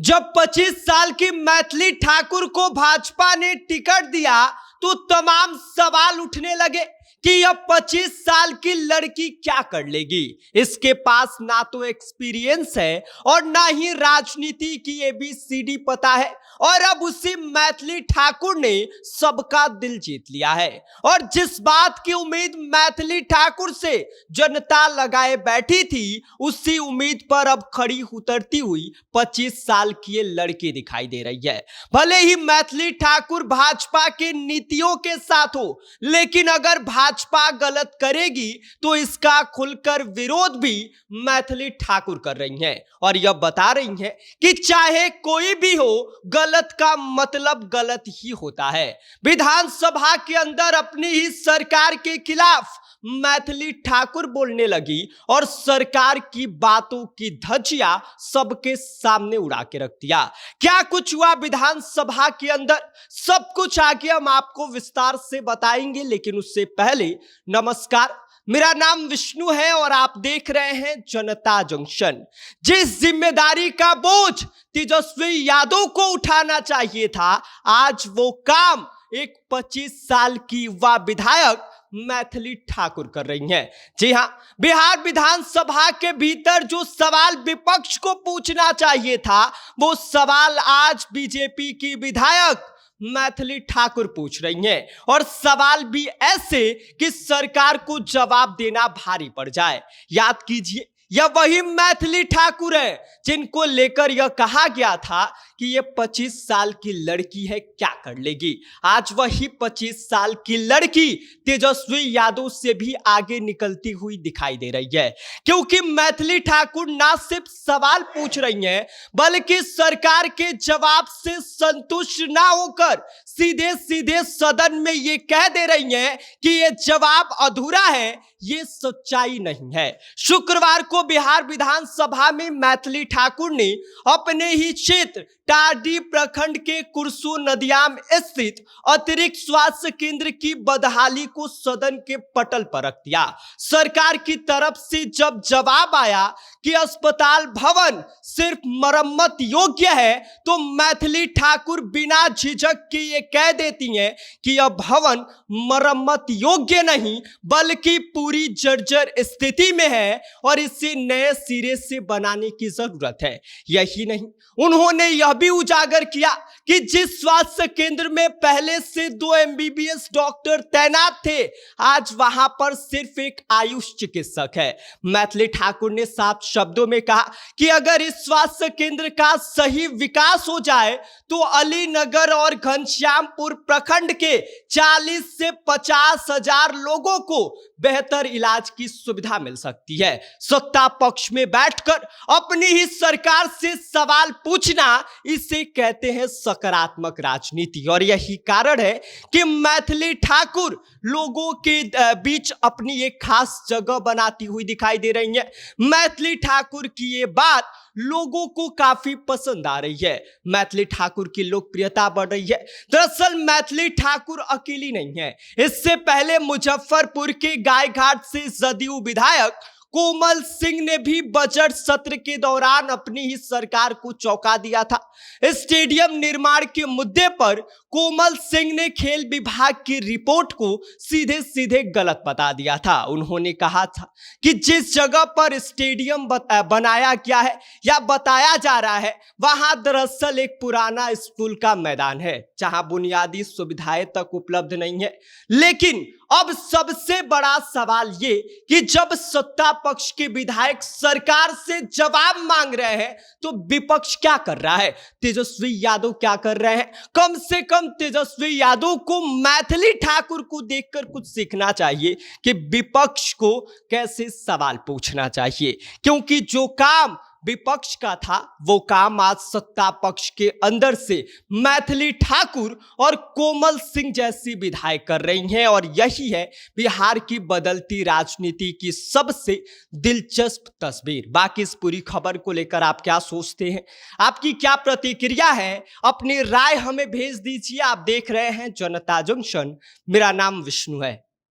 जब 25 साल की मैथिली ठाकुर को भाजपा ने टिकट दिया तो तमाम सवाल उठने लगे कि अब 25 साल की लड़की क्या कर लेगी। इसके पास ना तो एक्सपीरियंस है और ना ही राजनीति की एबीसीडी पता है, और अब उसी मैथिली ठाकुर ने सबका दिल जीत लिया है। और जिस बात की उम्मीद मैथिली ठाकुर से जनता लगाए बैठी थी, उसी उम्मीद पर अब खड़ी उतरती हुई 25 साल की ये लड़की दिखाई दे रही है। भले ही मैथिली ठाकुर भाजपा की नीतियों के साथ हो, लेकिन अगर भाजपा गलत करेगी तो इसका खुलकर विरोध भी मैथिली ठाकुर कर रही हैं और यह बता रही हैं कि चाहे कोई भी हो, गलत का मतलब गलत ही होता है। विधानसभा के अंदर अपनी ही सरकार के खिलाफ मैथिली ठाकुर बोलने लगी और सरकार की बातों की धज्जियां सबके सामने उड़ा के रख दिया। क्या कुछ हुआ विधानसभा के अंदर, सब कुछ आगे हम आपको विस्तार से बताएंगे, लेकिन उससे पहले नमस्कार, मेरा नाम विष्णु है और आप देख रहे हैं जनता जंक्शन। जिस जिम्मेदारी का बोझ तेजस्वी यादव को उठाना चाहिए था, आज वो काम एक 25 साल की युवा विधायक मैथिली ठाकुर कर रही हैं। जी हां, बिहार विधानसभा के भीतर जो सवाल विपक्ष को पूछना चाहिए था, वो सवाल आज बीजेपी की विधायक मैथिली ठाकुर पूछ रही हैं, और सवाल भी ऐसे कि सरकार को जवाब देना भारी पड़ जाए। याद कीजिए, यह वही मैथिली ठाकुर है जिनको लेकर यह कहा गया था कि यह 25 साल की लड़की है, क्या कर लेगी। आज वही 25 साल की लड़की तेजस्वी यादव से भी आगे निकलती हुई दिखाई दे रही है, क्योंकि मैथिली ठाकुर ना सिर्फ सवाल पूछ रही हैं, बल्कि सरकार के जवाब से संतुष्ट ना होकर सीधे सीधे सदन में ये कह दे रही हैं कि ये जवाब अधूरा है, ये सच्चाई नहीं है। शुक्रवार को बिहार विधानसभा में मैथिली ठाकुर ने अपने ही क्षेत्र टाडी प्रखंड के कुरसू नदियाम स्थित अतिरिक्त स्वास्थ्य केंद्र की बदहाली को सदन के पटल पर रख दिया। सरकार की तरफ से जब जवाब आया कि अस्पताल भवन सिर्फ मरम्मत योग्य है, तो मैथिली ठाकुर बिना झिझक के ये कह देती हैं कि यह भवन मरम्मत योग्य नहीं बल्कि पूरी जर्जर स्थिति में है और इसे नए सिरे से बनाने की जरूरत है। यही नहीं, उन्होंने यह भी उजागर किया कि जिस स्वास्थ्य केंद्र में पहले से 2 एमबीबीएस डॉक्टर तैनात थे, आज वहां पर सिर्फ एक आयुष चिकित्सक है। मैथिली ठाकुर ने साफ शब्दों में कहा कि अगर इस स्वास्थ्य केंद्र का सही विकास हो जाए तो अलीनगर और घनश्यामपुर प्रखंड के 40 से 50 हजार लोगों को बेहतर इलाज की सुविधा मिल सकती है। सत्ता पक्ष में बैठकर अपनी ही सरकार से सवाल पूछना, इसे कहते हैं सकारात्मक राजनीति, और यही कारण है कि मैथिली ठाकुर लोगों के बीच अपनी एक खास जगह बनाती हुई दिखाई दे रही है। मैथिली ठाकुर की ये बात लोगों को काफी पसंद आ रही है। मैथिली ठाकुर की लोकप्रियता बढ़ रही है। दरअसल मैथिली ठाकुर अकेली नहीं है। इससे पहले मुजफ्फरपुर के गायघाट से जदयू विधायक कोमल सिंह ने भी बजट सत्र के दौरान अपनी ही सरकार को चौंका दिया था। स्टेडियम निर्माण के मुद्दे पर कोमल सिंह ने खेल विभाग की रिपोर्ट को सीधे सीधे गलत बता दिया था। उन्होंने कहा था कि जिस जगह पर स्टेडियम बनाया गया है या बताया जा रहा है, वहां दरअसल एक पुराना स्कूल का मैदान है जहां बुनियादी सुविधाएं तक उपलब्ध नहीं है। लेकिन अब सबसे बड़ा सवाल ये कि जब सत्ता पक्ष के विधायक सरकार से जवाब मांग रहे हैं, तो विपक्ष क्या कर रहा है, तेजस्वी यादव क्या कर रहे हैं। कम से कम तेजस्वी यादव को मैथिली ठाकुर को देखकर कुछ सीखना चाहिए कि विपक्ष को कैसे सवाल पूछना चाहिए, क्योंकि जो काम विपक्ष का था वो काम आज सत्ता पक्ष के अंदर से मैथिली ठाकुर और कोमल सिंह जैसी विधायक कर रही हैं, और यही है बिहार की बदलती राजनीति की सबसे दिलचस्प तस्वीर। बाकी इस पूरी खबर को लेकर आप क्या सोचते हैं, आपकी क्या प्रतिक्रिया है, अपनी राय हमें भेज दीजिए। आप देख रहे हैं जनता जंक्शन, मेरा नाम विष्णु है।